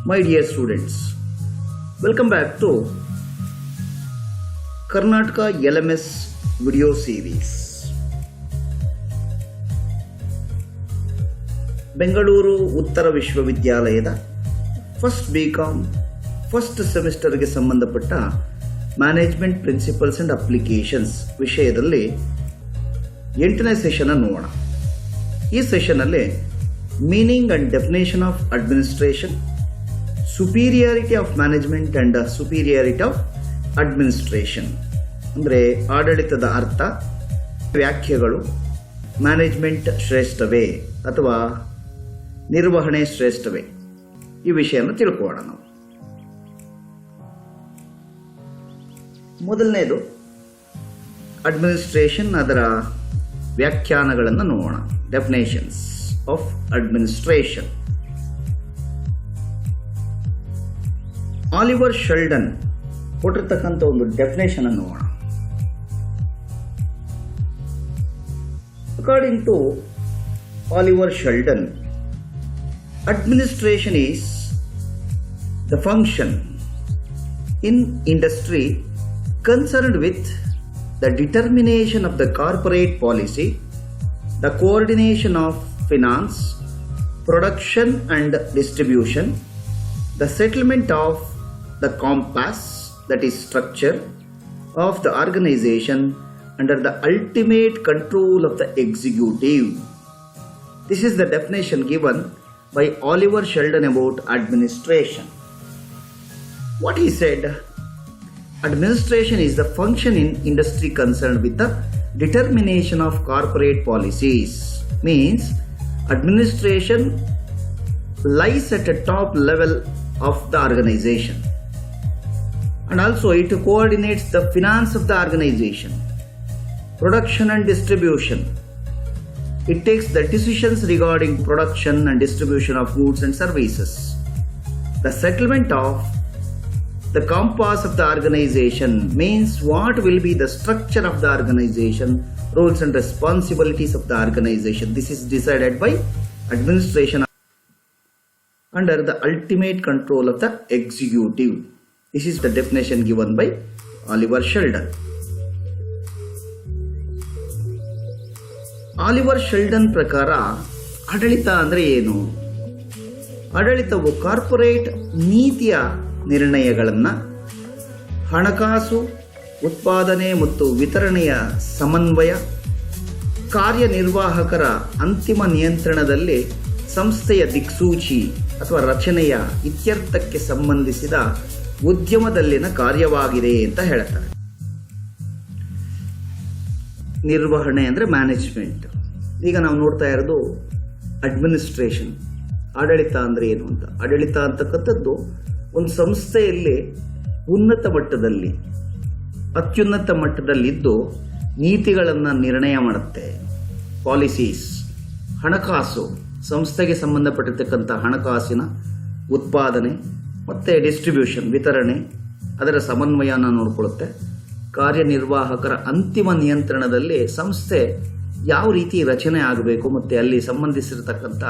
My dear students, welcome back to Karnataka LMS video series. Bengaluru ಉತ್ತರ ವಿಶ್ವವಿದ್ಯಾಲಯದ first BCom first ಸೆಮಿಸ್ಟರ್ಗೆ ಸಂಬಂಧಪಟ್ಟ management principles and applications ವಿಷಯದಲ್ಲಿ 8ನೇ session ನೋಡೋಣ. ಈ ಸೆಷನ್ನಲ್ಲಿ meaning and definition of administration, superiority of management and superiority of administration ಅಂದರೆ ಆಡಳಿತದ ಅರ್ಥ, ವ್ಯಾಖ್ಯೆಗಳು, ಮ್ಯಾನೇಜ್ಮೆಂಟ್ ಶ್ರೇಷ್ಠವೇ ಅಥವಾ ನಿರ್ವಹಣೆ ಶ್ರೇಷ್ಠವೇ, ಈ ವಿಷಯವನ್ನು ತಿಳ್ಕೊಳ್ಳೋಣ ನಾವು. ಮೊದಲನೇದು ಅಡ್ಮಿನಿಸ್ಟ್ರೇಷನ್, ಅದರ ವ್ಯಾಖ್ಯಾನಗಳನ್ನು ನೋಡೋಣ. Definitions of administration. Oliver Sheldon ಕೊಟ್ಟಿರ್ತಕ್ಕಂಥ ಒಂದು ಡೆಫಿನೇಷನ್ ಅನ್ನು ನೋಡೋಣ. According to Oliver Sheldon, administration is the function in industry concerned with the determination of the corporate policy, the coordination of finance, production and distribution, the settlement of the compass, that is structure of the organization under the ultimate control of the executive. This is the definition given by Oliver Sheldon about administration. What he said, administration is the function in industry concerned with the determination of corporate policies. Means administration lies at the top level of the organization, and also it coordinates the finance of the organization, production and distribution. It takes the decisions regarding production and distribution of goods and services. The settlement of the compass of the organization means what will be the structure of the organization, roles and responsibilities of the organization. This is decided by administration under the ultimate control of the executive. This is the definition given by Oliver Sheldon. Oliver Sheldon ಪ್ರಕಾರ ಆಡಳಿತ ಅಂದರೆ ಏನು? ಆಡಳಿತವು corporate ನೀತಿಯ ನಿರ್ಣಯಗಳನ್ನು, ಹಣಕಾಸು, ಉತ್ಪಾದನೆ ಮತ್ತು ವಿತರಣೆಯ ಸಮನ್ವಯ, ಕಾರ್ಯನಿರ್ವಾಹಕರ ಅಂತಿಮ ನಿಯಂತ್ರಣದಲ್ಲಿ ಸಂಸ್ಥೆಯ ದಿಕ್ಸೂಚಿ ಅಥವಾ ರಚನೆಯ ಇತ್ಯರ್ಥಕ್ಕೆ ಸಂಬಂಧಿಸಿದ ಉದ್ಯಮದಲ್ಲಿನ ಕಾರ್ಯವಾಗಿದೆ ಅಂತ ಹೇಳ್ತಾರೆ. ನಿರ್ವಹಣೆ ಅಂದರೆ ಮ್ಯಾನೇಜ್ಮೆಂಟ್. ಈಗ ನಾವು ನೋಡ್ತಾ ಇರೋದು ಅಡ್ಮಿನಿಸ್ಟ್ರೇಷನ್. ಆಡಳಿತ ಅಂದರೆ ಏನು ಅಂತ. ಆಡಳಿತ ಅಂತಕ್ಕಂಥದ್ದು ಒಂದು ಸಂಸ್ಥೆಯಲ್ಲಿ ಉನ್ನತ ಮಟ್ಟದಲ್ಲಿ, ಅತ್ಯುನ್ನತ ಮಟ್ಟದಲ್ಲಿದ್ದು ನೀತಿಗಳನ್ನು ನಿರ್ಣಯ ಮಾಡುತ್ತೆ. ಪಾಲಿಸೀಸ್. ಹಣಕಾಸು, ಸಂಸ್ಥೆಗೆ ಸಂಬಂಧಪಟ್ಟಿರ್ತಕ್ಕಂಥ ಹಣಕಾಸಿನ ಉತ್ಪಾದನೆ ಮತ್ತು ಡಿಸ್ಟ್ರಿಬ್ಯೂಷನ್, ವಿತರಣೆ, ಅದರ ಸಮನ್ವಯನ ನೋಡಿಕೊಳ್ಳುತ್ತೆ. ಕಾರ್ಯನಿರ್ವಾಹಕರ ಅಂತಿಮ ನಿಯಂತ್ರಣದಲ್ಲಿ ಸಂಸ್ಥೆ ಯಾವ ರೀತಿ ರಚನೆ ಆಗಬೇಕು ಮತ್ತು ಅಲ್ಲಿ ಸಂಬಂಧಿಸಿರತಕ್ಕಂಥ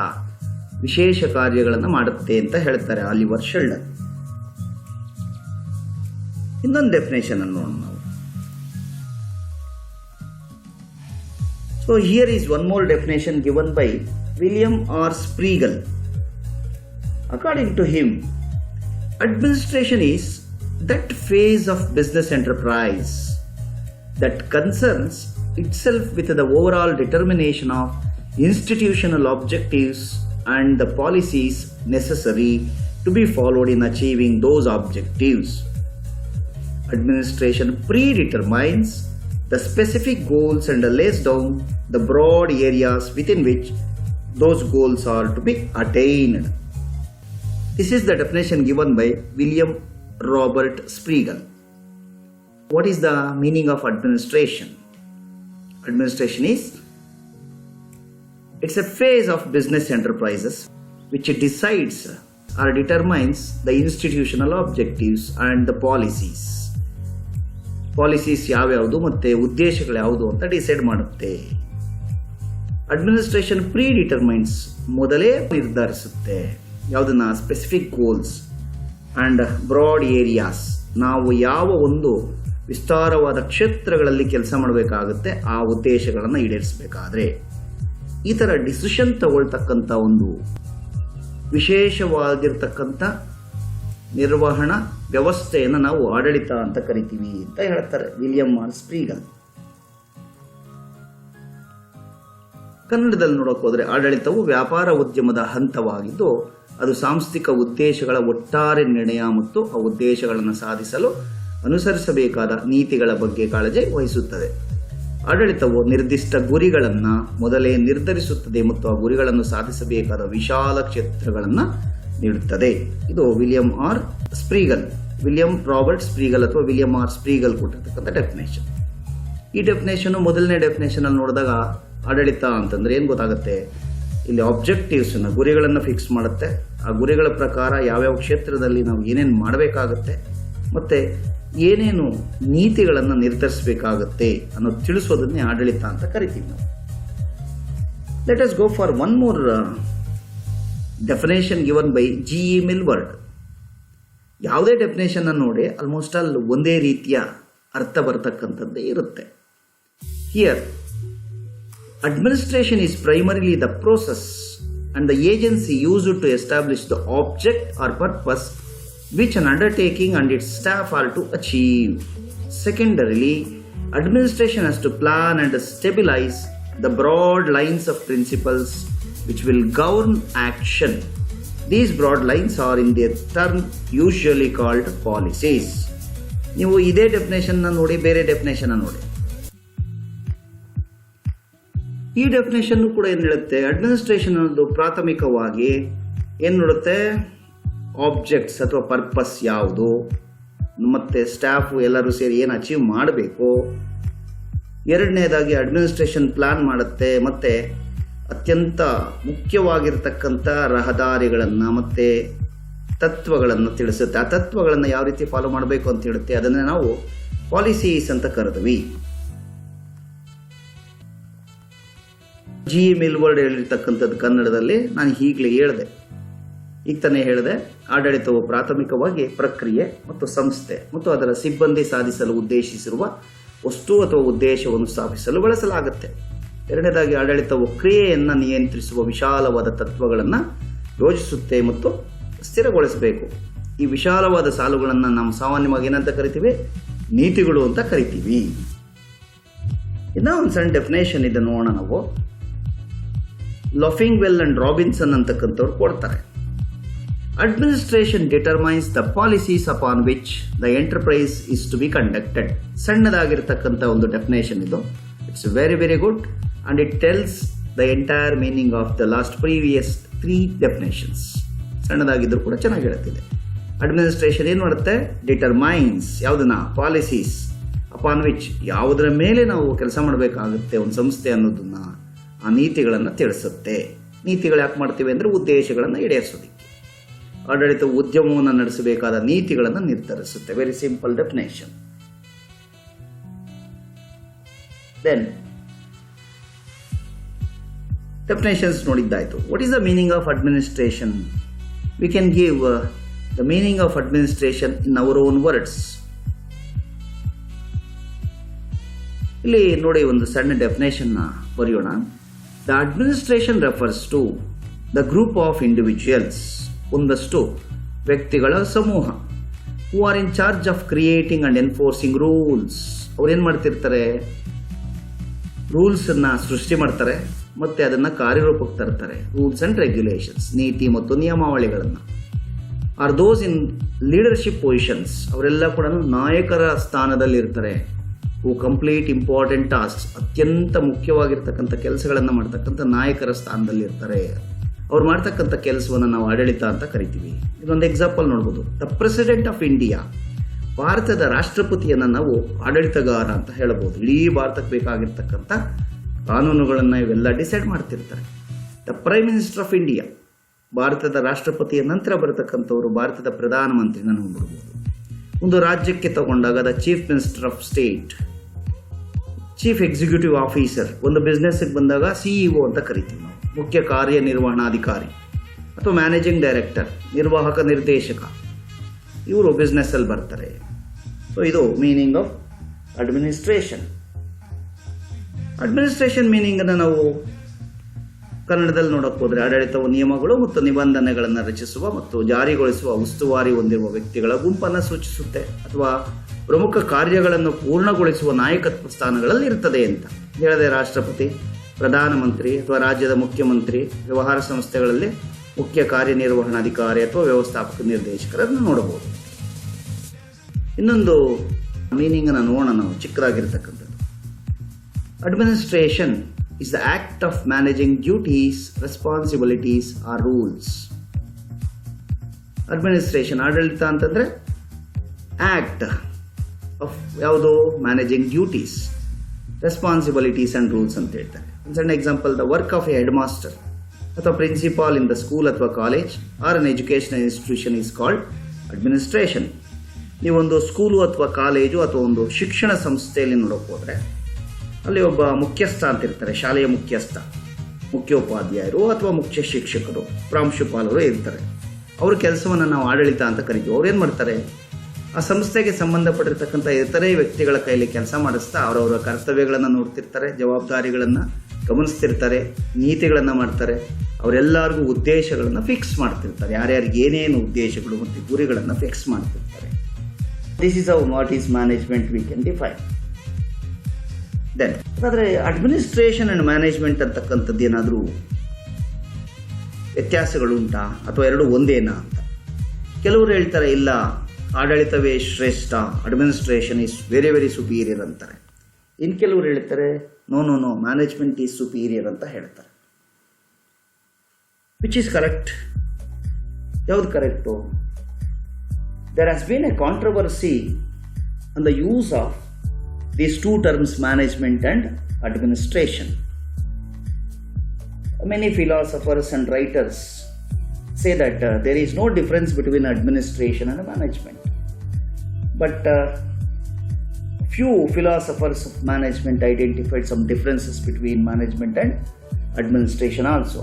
ವಿಶೇಷ ಕಾರ್ಯಗಳನ್ನು ಮಾಡುತ್ತೆ ಅಂತ ಹೇಳ್ತಾರೆ ಆಲಿವರ್ ಶೆಲ್ಡನ್. ಇನ್ನೊಂದು ಡೆಫಿನೇಷನ್ ಅನ್ನು ನೋಡೋಣ ನಾವು. So here is one more definition given by William R Spriegel. According to him, administration is that phase of business enterprise that concerns itself with the overall determination of institutional objectives and the policies necessary to be followed in achieving those objectives. Administration predetermines the specific goals and lays down the broad areas within which those goals are to be attained. This is the definition given by William Robert Spriegel. What is the meaning of administration? Administration is, it's a phase of business enterprises which decides or determines the institutional objectives and the policies. Policies ಯಾವ್ಯಾವುದು ಮತ್ತು ಉದ್ದೇಶಗಳು ಯಾವುದು ಅಂತ decide ಮಾಡುತ್ತೆ. Administration pre determines, ಮೊದಲೇ ನಿರ್ಧರಿಸುತ್ತೆ. ಯಾವುದನ್ನು specific goals and broad areas, ನಾವು ಯಾವ ಒಂದು ವಿಸ್ತಾರವಾದ ಕ್ಷೇತ್ರಗಳಲ್ಲಿ ಕೆಲಸ ಮಾಡಬೇಕಾಗುತ್ತೆ ಆ ಉದ್ದೇಶಗಳನ್ನು ಈಡೇರಿಸಬೇಕಾದ್ರೆ ಈ ಥರ ಡಿಸಿಷನ್ ತಗೊಳ್ತಕ್ಕಂಥ ಒಂದು ವಿಶೇಷವಾಗಿರ್ತಕ್ಕಂಥ ನಿರ್ವಹಣಾ ವ್ಯವಸ್ಥೆಯನ್ನು ನಾವು ಆಡಳಿತ ಅಂತ ಕರಿತೀವಿ ಅಂತ ಹೇಳ್ತಾರೆ ವಿಲಿಯಂ ಆರ್ ಸ್ಪ್ರೀಗಲ್. ಕನ್ನಡದಲ್ಲಿ ನೋಡೋಕೆ ಹೋದರೆ ಆಡಳಿತವು ವ್ಯಾಪಾರ ಉದ್ಯಮದ ಹಂತವಾಗಿದ್ದು ಅದು ಸಾಂಸ್ಥಿಕ ಉದ್ದೇಶಗಳ ಒಟ್ಟಾರೆ ನಿರ್ಣಯ ಮತ್ತು ಆ ಉದ್ದೇಶಗಳನ್ನು ಸಾಧಿಸಲು ಅನುಸರಿಸಬೇಕಾದ ನೀತಿಗಳ ಬಗ್ಗೆ ಕಾಳಜಿ ವಹಿಸುತ್ತದೆ. ಆಡಳಿತವು ನಿರ್ದಿಷ್ಟ ಗುರಿಗಳನ್ನು ಮೊದಲೇ ನಿರ್ಧರಿಸುತ್ತದೆ ಮತ್ತು ಆ ಗುರಿಗಳನ್ನು ಸಾಧಿಸಬೇಕಾದ ವಿಶಾಲ ಕ್ಷೇತ್ರಗಳನ್ನು ನೀಡುತ್ತದೆ. ಇದು ವಿಲಿಯಂ ಆರ್ ಸ್ಪ್ರೀಗಲ್, ವಿಲಿಯಂ ರಾಬರ್ಟ್ ಸ್ಪ್ರೀಗಲ್ ಅಥವಾ ವಿಲಿಯಂ ಆರ್ ಸ್ಪ್ರೀಗಲ್ ಕೊಟ್ಟಿರ್ತಕ್ಕಂಥ ಡೆಫಿನೇಷನ್. ಈ ಡೆಫಿನೇಷನ್ ಮೊದಲನೇ ಡೆಫಿನೇಷನ್ ಅಲ್ಲಿ ನೋಡಿದಾಗ ಆಡಳಿತ ಅಂತಂದ್ರೆ ಏನು ಗೊತ್ತಾಗುತ್ತೆ, ಇಲ್ಲಿ ಆಬ್ಜೆಕ್ಟಿವ್ಸ್ನ ಗುರಿಗಳನ್ನು ಫಿಕ್ಸ್ ಮಾಡುತ್ತೆ. ಆ ಗುರಿಗಳ ಪ್ರಕಾರ ಯಾವ್ಯಾವ ಕ್ಷೇತ್ರದಲ್ಲಿ ನಾವು ಏನೇನು ಮಾಡಬೇಕಾಗುತ್ತೆ ಮತ್ತು ಏನೇನು ನೀತಿಗಳನ್ನು ನಿರ್ಧರಿಸಬೇಕಾಗುತ್ತೆ ಅನ್ನೋದು ತಿಳಿಸೋದನ್ನೇ ಆಡಳಿತ ಅಂತ ಕರಿತೀವಿ ನಾವು. Let us go for one more definition given by G E. Milward. ಯಾವುದೇ ಡೆಫಿನೇಷನ್ ನೋಡಿ ಆಲ್ಮೋಸ್ಟ್ ಆಲ್ ಒಂದೇ ರೀತಿಯ ಅರ್ಥ ಬರ್ತಕ್ಕಂಥದ್ದೇ ಇರುತ್ತೆ. Here administration is primarily the process and the agency used to establish the object or purpose which an undertaking and its staff are to achieve. Secondarily, administration has to plan and stabilize the broad lines of principles which will govern action. These broad lines are in their turn usually called policies. ನೀವು ಇದೇ definition ನೋಡಿ ಬೇರೆ definition ನೋಡಿ. ಈ definition ಕೂಡ ಏನು ಹೇಳುತ್ತೆ, administration ಅನ್ನೋದು ಪ್ರಾಥಮಿಕವಾಗಿ ಏನು ನೋಡುತ್ತೆ, ಆಬ್ಜೆಕ್ಟ್ಸ್ ಅಥವಾ ಪರ್ಪಸ್ ಯಾವುದು ಮತ್ತು ಸ್ಟಾಫು ಎಲ್ಲರೂ ಸೇರಿ ಏನು ಅಚೀವ್ ಮಾಡಬೇಕು. ಎರಡನೇದಾಗಿ ಅಡ್ಮಿನಿಸ್ಟ್ರೇಷನ್ ಪ್ಲಾನ್ ಮಾಡುತ್ತೆ ಮತ್ತು ಅತ್ಯಂತ ಮುಖ್ಯವಾಗಿರ್ತಕ್ಕಂಥ ರಹದಾರಿಗಳನ್ನು ಮತ್ತು ತತ್ವಗಳನ್ನು ತಿಳಿಸುತ್ತೆ. ಆ ತತ್ವಗಳನ್ನು ಯಾವ ರೀತಿ ಫಾಲೋ ಮಾಡಬೇಕು ಅಂತ ಹೇಳುತ್ತೆ, ಅದನ್ನು ನಾವು ಪಾಲಿಸೀಸ್ ಅಂತ ಕರೆದ್ವಿ. ಜಿ.ಇ. ಮಿಲ್ವರ್ಡ್ ಹೇಳಿರ್ತಕ್ಕಂಥದ್ದು ಕನ್ನಡದಲ್ಲಿ ನಾನು ಈಗಲೇ ಹೇಳಿದೆ, ಆಡಳಿತವು ಪ್ರಾಥಮಿಕವಾಗಿ ಪ್ರಕ್ರಿಯೆ ಮತ್ತು ಸಂಸ್ಥೆ ಮತ್ತು ಅದರ ಸಿಬ್ಬಂದಿ ಸಾಧಿಸಲು ಉದ್ದೇಶಿಸಿರುವ ವಸ್ತು ಅಥವಾ ಉದ್ದೇಶವನ್ನು ಸ್ಥಾಪಿಸಲು ಬಳಸಲಾಗುತ್ತೆ. ಎರಡನೇದಾಗಿ ಆಡಳಿತವು ಕ್ರಿಯೆಯನ್ನು ನಿಯಂತ್ರಿಸುವ ವಿಶಾಲವಾದ ತತ್ವಗಳನ್ನು ಯೋಜಿಸುತ್ತೆ ಮತ್ತು ಸ್ಥಿರಗೊಳಿಸಬೇಕು. ಈ ವಿಶಾಲವಾದ ಸಾಲುಗಳನ್ನು ನಾವು ಸಾಮಾನ್ಯವಾಗಿ ಏನಂತ ಕರಿತೀವಿ, ನೀತಿಗಳು ಅಂತ ಕರಿತೀವಿ. ಇನ್ನೂ ಒಂದು ಸಣ್ಣ ಡೆಫಿನೇಷನ್ ಇದೆ ನೋಡೋಣ ನಾವು. ಲಾಫಿಂಗ್ವೆಲ್ ಅಂಡ್ ರಾಬಿನ್ಸನ್ ಅಂತಕ್ಕಂಥವ್ರು ಕೊಡ್ತಾರೆ. Administration determines the policies upon which the enterprise is to be conducted. ಸಣ್ಣದಾಗಿರ್ತಕ್ಕಂಥ ಒಂದು ಡೆಫಿನೇಷನ್ ಇದು. It's very very good and it tells the entire meaning of the last previous 3 definitions. ಸಣ್ಣದಾಗಿದ್ದರೂ ಕೂಡ ಚೆನ್ನಾಗಿ ಹೇಳ್ತಿದೆ. ಅಡ್ಮಿನಿಸ್ಟ್ರೇಷನ್ ಏನು ಮಾಡುತ್ತೆ, ಡಿಟರ್ಮೈನ್ಸ್ ಯಾವುದನ್ನ, ಪಾಲಿಸೀಸ್ ಅಪಾನ್ ವಿಚ್ ಯಾವುದರ ಮೇಲೆ ನಾವು ಕೆಲಸ ಮಾಡಬೇಕಾಗುತ್ತೆ ಒಂದು ಸಂಸ್ಥೆ ಅನ್ನೋದನ್ನ, ಆ ನೀತಿಗಳನ್ನು ತಿಳಿಸುತ್ತೆ. ನೀತಿಗಳು ಯಾಕೆ ಮಾಡ್ತೀವಿ ಅಂದರೆ ಉದ್ದೇಶಗಳನ್ನು ಈಡೇರಿಸೋದಕ್ಕೆ. ಆಡಳಿತವು ಉದ್ಯಮವನ್ನು ನಡೆಸಬೇಕಾದ ನೀತಿಗಳನ್ನು ನಿರ್ಧರಿಸುತ್ತೆ. Very simple definition. Then definitions ನೋಡಿದ್ದಾಯಿತು. What is the meaning of administration? We can give the meaning of administration in our own words. ಇಲ್ಲಿ ನೋಡಿ ಒಂದು ಸಣ್ಣ ಡೆಫಿನೇಷನ್ನ ಬರೆಯೋಣ. The administration refers to the group of individuals, ಒಂದಷ್ಟು ವ್ಯಕ್ತಿಗಳ ಸಮೂಹ, who are in charge of creating and enforcing rules. ಅವ್ರು ಏನು ಮಾಡ್ತಿರ್ತಾರೆ, ರೂಲ್ಸನ್ನು ಸೃಷ್ಟಿ ಮಾಡ್ತಾರೆ ಮತ್ತು ಅದನ್ನು ಕಾರ್ಯರೂಪಕ್ಕೆ ತರ್ತಾರೆ. ರೂಲ್ಸ್ ಆ್ಯಂಡ್ ರೆಗ್ಯುಲೇಷನ್ಸ್, ನೀತಿ ಮತ್ತು ನಿಯಮಾವಳಿಗಳನ್ನು. Are those in leadership positions, ಅವರೆಲ್ಲ ಕೂಡ ನಾಯಕರ ಸ್ಥಾನದಲ್ಲಿ ಇರ್ತಾರೆ. ಹೂ ಕಂಪ್ಲೀಟ್ ಇಂಪಾರ್ಟೆಂಟ್ ಟಾಸ್ಕ್ಸ್, ಅತ್ಯಂತ ಮುಖ್ಯವಾಗಿರ್ತಕ್ಕಂಥ ಕೆಲಸಗಳನ್ನು ಮಾಡ್ತಕ್ಕಂಥ ನಾಯಕರ ಸ್ಥಾನದಲ್ಲಿ ಇರ್ತಾರೆ. ಅವ್ರು ಮಾಡ್ತಕ್ಕಂಥ ಕೆಲಸವನ್ನು ನಾವು ಆಡಳಿತ ಅಂತ ಕರಿತೀವಿ. ಇದೊಂದು ಎಕ್ಸಾಂಪಲ್ ನೋಡ್ಬೋದು. ದ ಪ್ರೆಸಿಡೆಂಟ್ ಆಫ್ ಇಂಡಿಯಾ, ಭಾರತದ ರಾಷ್ಟ್ರಪತಿಯನ್ನು ನಾವು ಆಡಳಿತಗಾರ ಅಂತ ಹೇಳ್ಬೋದು. ಇಡೀ ಭಾರತಕ್ಕೆ ಬೇಕಾಗಿರ್ತಕ್ಕಂಥ ಕಾನೂನುಗಳನ್ನು ಇವೆಲ್ಲ ಡಿಸೈಡ್ ಮಾಡ್ತಿರ್ತಾರೆ. The prime minister of India, ಭಾರತದ ರಾಷ್ಟ್ರಪತಿಯ ನಂತರ ಬರತಕ್ಕಂಥವರು ಭಾರತದ ಪ್ರಧಾನಮಂತ್ರಿನ ನೋಡ್ಬೋದು. ಒಂದು ರಾಜ್ಯಕ್ಕೆ ತಗೊಂಡಾಗ the chief minister of state, chief executive officer. ಒಂದು ಬಿಸ್ನೆಸ್ಗೆ ಬಂದಾಗ CEO ಅಂತ ಕರಿತೀವಿ ನಾವು, ಮುಖ್ಯ ಕಾರ್ಯನಿರ್ವಹಣಾಧಿಕಾರಿ. ಅಥವಾ ಮ್ಯಾನೇಜಿಂಗ್ ಡೈರೆಕ್ಟರ್, ನಿರ್ವಾಹಕ ನಿರ್ದೇಶಕ, ಇವರು ಬಿಸ್ನೆಸ್ಸಲ್ಲಿ ಬರ್ತಾರೆ. ಸೊ ಇದು ಮೀನಿಂಗ್ ಆಫ್ ಅಡ್ಮಿನಿಸ್ಟ್ರೇಷನ್. ಅಡ್ಮಿನಿಸ್ಟ್ರೇಷನ್ ಮೀನಿಂಗನ್ನು ನಾವು ಕನ್ನಡದಲ್ಲಿ ನೋಡೋಕೆ ಹೋದರೆ ಆಡಳಿತವು ನಿಯಮಗಳು ಮತ್ತು ನಿಬಂಧನೆಗಳನ್ನು ರಚಿಸುವ ಮತ್ತು ಜಾರಿಗೊಳಿಸುವ ಉಸ್ತುವಾರಿ ಹೊಂದಿರುವ ವ್ಯಕ್ತಿಗಳ ಗುಂಪನ್ನು ಸೂಚಿಸುತ್ತೆ, ಅಥವಾ ಪ್ರಮುಖ ಕಾರ್ಯಗಳನ್ನು ಪೂರ್ಣಗೊಳಿಸುವ ನಾಯಕತ್ವ ಸ್ಥಾನಗಳಲ್ಲಿ ಇರ್ತದೆ ಅಂತ ಹೇಳಿದೆ. ರಾಷ್ಟ್ರಪತಿ, ಪ್ರಧಾನಮಂತ್ರಿ ಅಥವಾ ರಾಜ್ಯದ ಮುಖ್ಯಮಂತ್ರಿ, ವ್ಯವಹಾರ ಸಂಸ್ಥೆಗಳಲ್ಲಿ ಮುಖ್ಯ ಕಾರ್ಯನಿರ್ವಹಣಾಧಿಕಾರಿ ಅಥವಾ ವ್ಯವಸ್ಥಾಪಕ ನಿರ್ದೇಶಕರನ್ನು ನೋಡಬಹುದು. ಇನ್ನೊಂದು ಮೀನಿಂಗನ್ನು ನೋಡೋಣ ನಾವು, ಚಿಕ್ಕದಾಗಿರ್ತಕ್ಕಂಥದ್ದು. Administration is the act of managing duties, responsibilities or rules. Administration, ಆಡಳಿತ ಅಂತಂದ್ರೆ ಆಕ್ಟ್ ಆಫ್ ಯಾವುದು, managing duties, responsibilities and rules ಅಂತ ಹೇಳ್ತಾರೆ. ಸಣ್ಣ example, the work of a headmaster ಅಥವಾ ಪ್ರಿನ್ಸಿಪಾಲ್ ಇನ್ ದ ಸ್ಕೂಲ್ ಅಥವಾ college or an educational institution is called administration. ನೀವೊಂದು school ಅಥವಾ ಕಾಲೇಜು ಅಥವಾ ಒಂದು ಶಿಕ್ಷಣ ಸಂಸ್ಥೆಯಲ್ಲಿ ನೋಡೋಕೆ ಹೋದರೆ ಅಲ್ಲಿ ಒಬ್ಬ ಮುಖ್ಯಸ್ಥ ಅಂತ ಇರ್ತಾರೆ, ಶಾಲೆಯ ಮುಖ್ಯಸ್ಥ, ಮುಖ್ಯೋಪಾಧ್ಯಾಯರು ಅಥವಾ ಮುಖ್ಯ ಶಿಕ್ಷಕರು, ಪ್ರಾಂಶುಪಾಲರು ಇರ್ತಾರೆ. ಅವ್ರ ಕೆಲಸವನ್ನು ನಾವು ಆಡಳಿತ ಅಂತ ಕರಿತೀವಿ. ಅವ್ರೇನು ಮಾಡ್ತಾರೆ, ಆ ಸಂಸ್ಥೆಗೆ ಸಂಬಂಧಪಟ್ಟಿರ್ತಕ್ಕಂಥ ಇತರೆ ವ್ಯಕ್ತಿಗಳ ಕೈಲಿ ಕೆಲಸ ಮಾಡಿಸ್ತಾ ಅವರವರ ಕರ್ತವ್ಯಗಳನ್ನು ನೋಡ್ತಿರ್ತಾರೆ, ಜವಾಬ್ದಾರಿಗಳನ್ನು ಗಮನಿಸ್ತಿರ್ತಾರೆ, ನೀತಿಗಳನ್ನು ಮಾಡ್ತಾರೆ. ಅವರೆಲ್ಲರಿಗೂ ಉದ್ದೇಶಗಳನ್ನು ಫಿಕ್ಸ್ ಮಾಡ್ತಿರ್ತಾರೆ, ಯಾರ್ಯಾರಿಗೆ ಏನೇನು ಉದ್ದೇಶಗಳು ಮತ್ತು ಗುರಿಗಳನ್ನು ಫಿಕ್ಸ್ ಮಾಡ್ತಿರ್ತಾರೆ. This is what is management we can define. Then ಆದರೆ ಅಡ್ಮಿನಿಸ್ಟ್ರೇಷನ್ ಆ್ಯಂಡ್ ಮ್ಯಾನೇಜ್ಮೆಂಟ್ ಅಂತಕ್ಕಂಥದ್ದು ಏನಾದರೂ ವ್ಯತ್ಯಾಸಗಳುಂಟಾ ಅಥವಾ ಎರಡು ಒಂದೇನಾ ಅಂತ. ಕೆಲವರು ಹೇಳ್ತಾರೆ ಇಲ್ಲ, ಆಡಳಿತವೇ ಶ್ರೇಷ್ಠ, administration is very very superior ಅಂತಾರೆ. ಇನ್ನು ಕೆಲವರು ಹೇಳ್ತಾರೆ no no no management is superior ಅಂತ ಹೇಳ್ತಾರೆ. Which is correct? ಯಾವುದು correct? There has been a controversy on the use of these two terms, management and administration. Many philosophers and writers say that there is no difference between administration and management. But few philosophers of management identified some differences between management and administration also.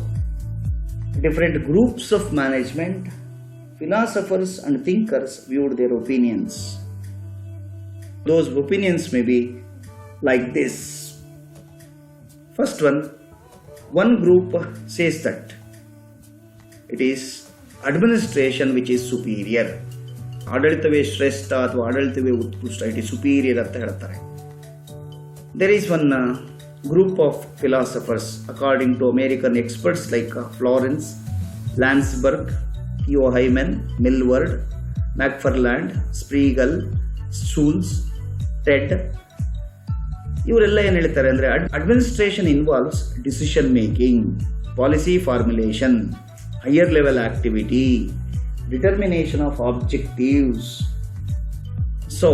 Different groups of management, philosophers and thinkers viewed their opinions. Those opinions may be like this. First one group says that it is administration which is superior. ಆಡಳಿತವೇ ಶ್ರೇಷ್ಠ ಅಥವಾ ಆಡಳಿತವೇ ಉತ್ಕೃಷ್ಟ, it is superior ಅಂತ ಹೇಳ್ತಾರೆ. There is one group of philosophers according to American experts like Florence, Landsberg, Theo Hyman, Millward, McFarland, Spiegel, Schulz, Ted, ಇವರೆಲ್ಲ ಏನು ಹೇಳ್ತಾರೆ ಅಂದರೆ administration involves decision making, policy formulation, higher level activity, determination of objectives. So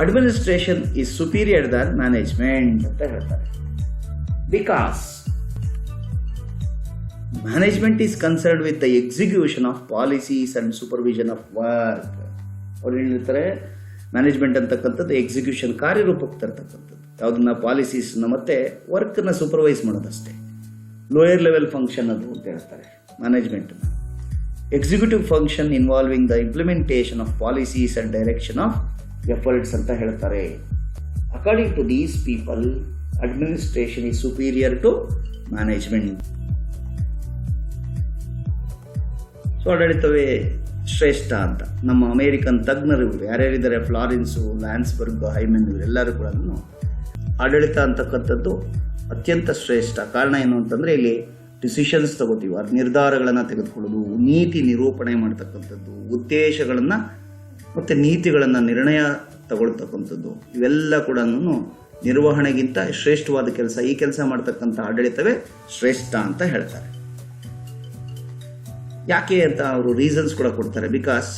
administration is superior than management ಅಂತ ಹೇಳ್ತಾರೆ. Because management is concerned with the execution of policies and supervision of work. ಅವ್ರು ಹೇಳ್ತಾರೆ management ಅಂತಕ್ಕಂಥದ್ದು execution, ಕಾರ್ಯರೂಪಕ್ಕೆ ತರ್ತಕ್ಕಂಥದ್ದು, ಯಾವುದನ್ನ ಪಾಲಿಸೀಸ್ನ ಮತ್ತೆ ವರ್ಕ್ನ ಸೂಪರ್ವೈಸ್ ಮಾಡೋದಷ್ಟೇ. ಲೋಯರ್ ಲೆವೆಲ್ ಫಂಕ್ಷನ್ ಅದು ಅಂತ ಹೇಳ್ತಾರೆ ಮ್ಯಾನೇಜ್ಮೆಂಟ್ನ. Executive function involving the implementation of policies and direction of efforts ಅಂತ ಹೇಳ್ತಾರೆ. According to these people administration is superior to management. So ಆಡಳಿತವೇ ಶ್ರೇಷ್ಠ ಅಂತ ನಮ್ಮ ಅಮೇರಿಕನ್ ತಜ್ಞರು ಇವರು ಯಾರ್ಯಾರಿದ್ದಾರೆ, ಫ್ಲಾರೆನ್ಸು, ಲ್ಯಾನ್ಸ್ಬರ್ಗ್, ಹೈಮನ್, ಇವರೆಲ್ಲರೂ ಕೂಡ ಆಡಳಿತ ಅಂತಕ್ಕಂಥದ್ದು ಅತ್ಯಂತ ಶ್ರೇಷ್ಠ. ಕಾರಣ ಏನು ಅಂತಂದರೆ ಇಲ್ಲಿ ಡಿಸಿಷನ್ಸ್ ತಗೋತೀವಿ, ಅದು ನಿರ್ಧಾರಗಳನ್ನು ತೆಗೆದುಕೊಳ್ಳೋದು, ನೀತಿ ನಿರೂಪಣೆ ಮಾಡ್ತಕ್ಕಂಥದ್ದು, ಉದ್ದೇಶಗಳನ್ನು ಮತ್ತು ನೀತಿಗಳನ್ನು ನಿರ್ಣಯ ತಗೊಳ್ತಕ್ಕಂಥದ್ದು, ಇವೆಲ್ಲ ಕೂಡ ನಿರ್ವಹಣೆಗಿಂತ ಶ್ರೇಷ್ಠವಾದ ಕೆಲಸ. ಈ ಕೆಲಸ ಮಾಡ್ತಕ್ಕಂಥ ಆಡಳಿತವೇ ಶ್ರೇಷ್ಠ ಅಂತ ಹೇಳ್ತಾರೆ. ಯಾಕೆ ಅಂತ ಅವರು ರೀಸನ್ಸ್ ಕೂಡ ಕೊಡ್ತಾರೆ. ಬಿಕಾಸ್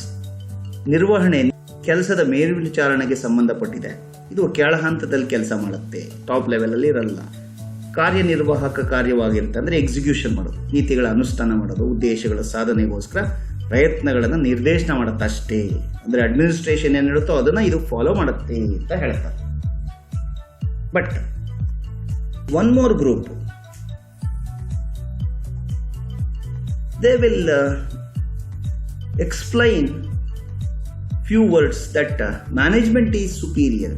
ನಿರ್ವಹಣೆ ಕೆಲಸದ ಮೇಲ್ವಿಚಾರಣೆಗೆ ಸಂಬಂಧಪಟ್ಟಿದೆ. ಇದು ಕೆಳ ಹಂತದಲ್ಲಿ ಕೆಲಸ ಮಾಡುತ್ತೆ, ಟಾಪ್ ಲೆವೆಲಲ್ಲಿ ಇರಲ್ಲ. ಕಾರ್ಯನಿರ್ವಾಹಕ ಕಾರ್ಯವಾಗಿರುತ್ತೆ, ಅಂದರೆ ಎಕ್ಸಿಕ್ಯೂಷನ್ ಮಾಡೋದು, ನೀತಿಗಳ ಅನುಷ್ಠಾನ ಮಾಡೋದು, ಉದ್ದೇಶಗಳ ಸಾಧನೆಗೋಸ್ಕರ ಪ್ರಯತ್ನಗಳನ್ನು ನಿರ್ದೇಶನ ಮಾಡುತ್ತೆ ಅಷ್ಟೇ. ಅಂದರೆ ಅಡ್ಮಿನಿಸ್ಟ್ರೇಷನ್ ಏನು ಹೇಳುತ್ತೋ ಅದನ್ನು ಇದು ಫಾಲೋ ಮಾಡುತ್ತೆ ಅಂತ ಹೇಳ್ತಾರೆ. But one more group they will explain few words that management is superior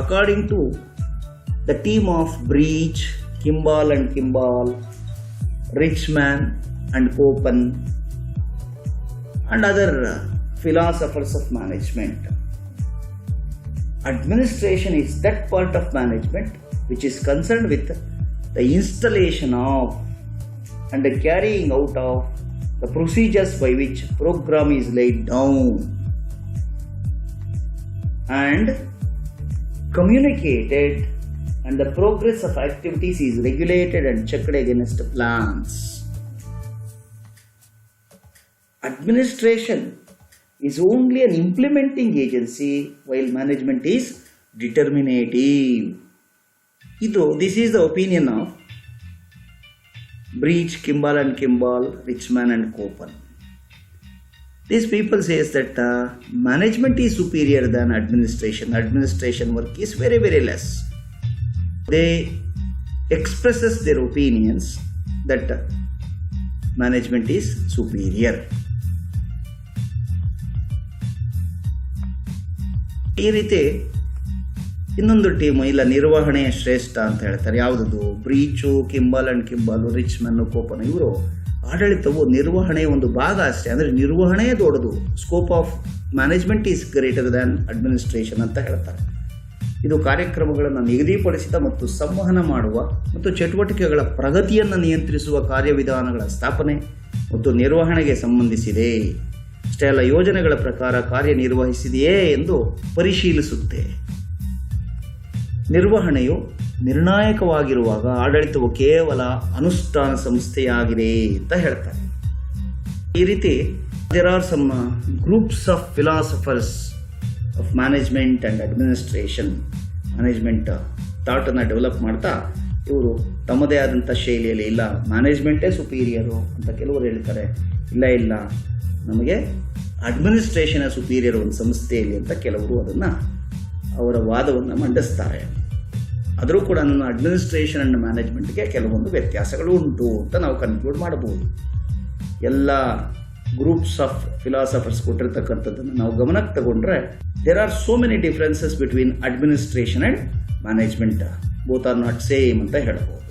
according to the team of Breach, Kimball and Kimball, Richman and Copen and other philosophers of management. Administration is that part of management which is concerned with the installation of and the carrying out of the procedures by which program is laid down and communicated, and the progress of activities is regulated and checked against plans. Administration is only an implementing agency while management is determinative. This is the opinion of Breach, Kimball and Kimball, Richman and Copen. These people says that management is superior than administration. Administration work is very, very less. They expresses their opinions that management is superior. ಈ ರೀತಿ ಇನ್ನೊಂದು team ಇಲ್ಲ ನಿರ್ವಹಣೆ ಶ್ರೇಷ್ಠ ಅಂತ ಹೇಳ್ತಾರೆ. ಯಾವುದದು? ಬ್ರೀಚು, ಕಿಂಬಲ್ and ಕಿಂಬಾಲು, ರಿಚ್ಮನ್, coupon ಇವರು ಆಡಳಿತವು ನಿರ್ವಹಣೆಯ ಒಂದು ಭಾಗ ಅಷ್ಟೇ. ಅಂದರೆ ನಿರ್ವಹಣೆ ದೊಡ್ಡದು. Scope of management is greater than administration ಅಂತ ಹೇಳ್ತಾರೆ. ಇದು ಕಾರ್ಯಕ್ರಮಗಳನ್ನು ನಿಗದಿಪಡಿಸಿದ ಮತ್ತು ಸಂವಹನ ಮಾಡುವ ಮತ್ತು ಚಟುವಟಿಕೆಗಳ ಪ್ರಗತಿಯನ್ನು ನಿಯಂತ್ರಿಸುವ ಕಾರ್ಯವಿಧಾನಗಳ ಸ್ಥಾಪನೆ ಮತ್ತು ನಿರ್ವಹಣೆಗೆ ಸಂಬಂಧಿಸಿದೆ. ಅಷ್ಟೇ ಅಲ್ಲ, ಯೋಜನೆಗಳ ಪ್ರಕಾರ ಕಾರ್ಯನಿರ್ವಹಿಸಿದೆಯೇ ಎಂದು ಪರಿಶೀಲಿಸುತ್ತೆ. ನಿರ್ವಹಣೆಯು ನಿರ್ಣಾಯಕವಾಗಿರುವಾಗ ಆಡಳಿತವು ಕೇವಲ ಅನುಷ್ಠಾನ ಸಂಸ್ಥೆಯಾಗಿದೆ ಅಂತ ಹೇಳ್ತಾರೆ. ಈ ರೀತಿ there are some groups of philosophers of management and administration. Management ಥಾಟನ್ನು ಡೆವಲಪ್ ಮಾಡ್ತಾ ಇವರು ತಮ್ಮದೇ ಆದಂಥ ಶೈಲಿಯಲ್ಲಿ ಇಲ್ಲ ಮ್ಯಾನೇಜ್ಮೆಂಟೇ ಸುಪೀರಿಯರು ಅಂತ ಕೆಲವರು ಹೇಳ್ತಾರೆ. ಇಲ್ಲ ನಮಗೆ ಅಡ್ಮಿನಿಸ್ಟ್ರೇಷನ್ ಸುಪೀರಿಯರ್ ಒಂದು ಸಂಸ್ಥೆಯಲ್ಲಿ ಅಂತ ಕೆಲವರು ಅದನ್ನು ಅವರ ವಾದವನ್ನು ಮಂಡಿಸ್ತಾರೆ. ಆದರೂ ಕೂಡ ನನ್ನ ಅಡ್ಮಿನಿಸ್ಟ್ರೇಷನ್ ಆ್ಯಂಡ್ ಮ್ಯಾನೇಜ್ಮೆಂಟ್ಗೆ ಕೆಲವೊಂದು ವ್ಯತ್ಯಾಸಗಳು ಉಂಟು ಅಂತ ನಾವು ಕನ್ಕ್ಲೂಡ್ ಮಾಡಬಹುದು. ಎಲ್ಲ ಗ್ರೂಪ್ಸ್ ಆಫ್ ಫಿಲಾಸಫರ್ಸ್ ಕೊಟ್ಟಿರ್ತಕ್ಕಂಥದ್ದನ್ನು ನಾವು ಗಮನಕ್ಕೆ ತಗೊಂಡ್ರೆ there are so many differences between administration and management. Both are not same ಅಂತ ಹೇಳ್ಬೋದು.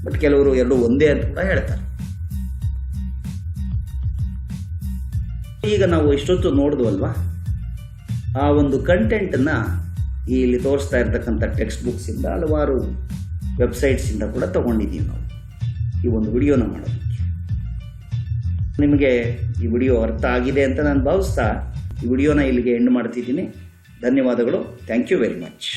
ಬಟ್ ಕೆಲವರು ಎರಡು ಒಂದೇ ಅಂತ ಕೂಡ ಹೇಳ್ತಾರೆ. ಈಗ ನಾವು ಇಷ್ಟೊತ್ತು ನೋಡಿದ್ವಲ್ವಾ, ಆ ಒಂದು ಕಂಟೆಂಟನ್ನು ಇಲ್ಲಿ ತೋರಿಸ್ತಾ ಇರ್ತಕ್ಕಂಥ ಟೆಕ್ಸ್ಟ್ ಬುಕ್ಸಿಂದ ಹಲವಾರು ವೆಬ್ಸೈಟ್ಸಿಂದ ಕೂಡ ತಗೊಂಡಿದ್ದೀವಿ ನಾವು ಈ ಒಂದು ವಿಡಿಯೋನ ಮಾಡೋದಕ್ಕೆ. ನಿಮಗೆ ಈ ವಿಡಿಯೋ ಅರ್ಥ ಆಗಿದೆ ಅಂತ ನಾನು ಭಾವಿಸ್ತಾ ಈ ವಿಡಿಯೋನ ಇಲ್ಲಿಗೆ ಎಂಡ್ ಮಾಡ್ತಿದ್ದೀನಿ. ಧನ್ಯವಾದಗಳು. Thank you very much.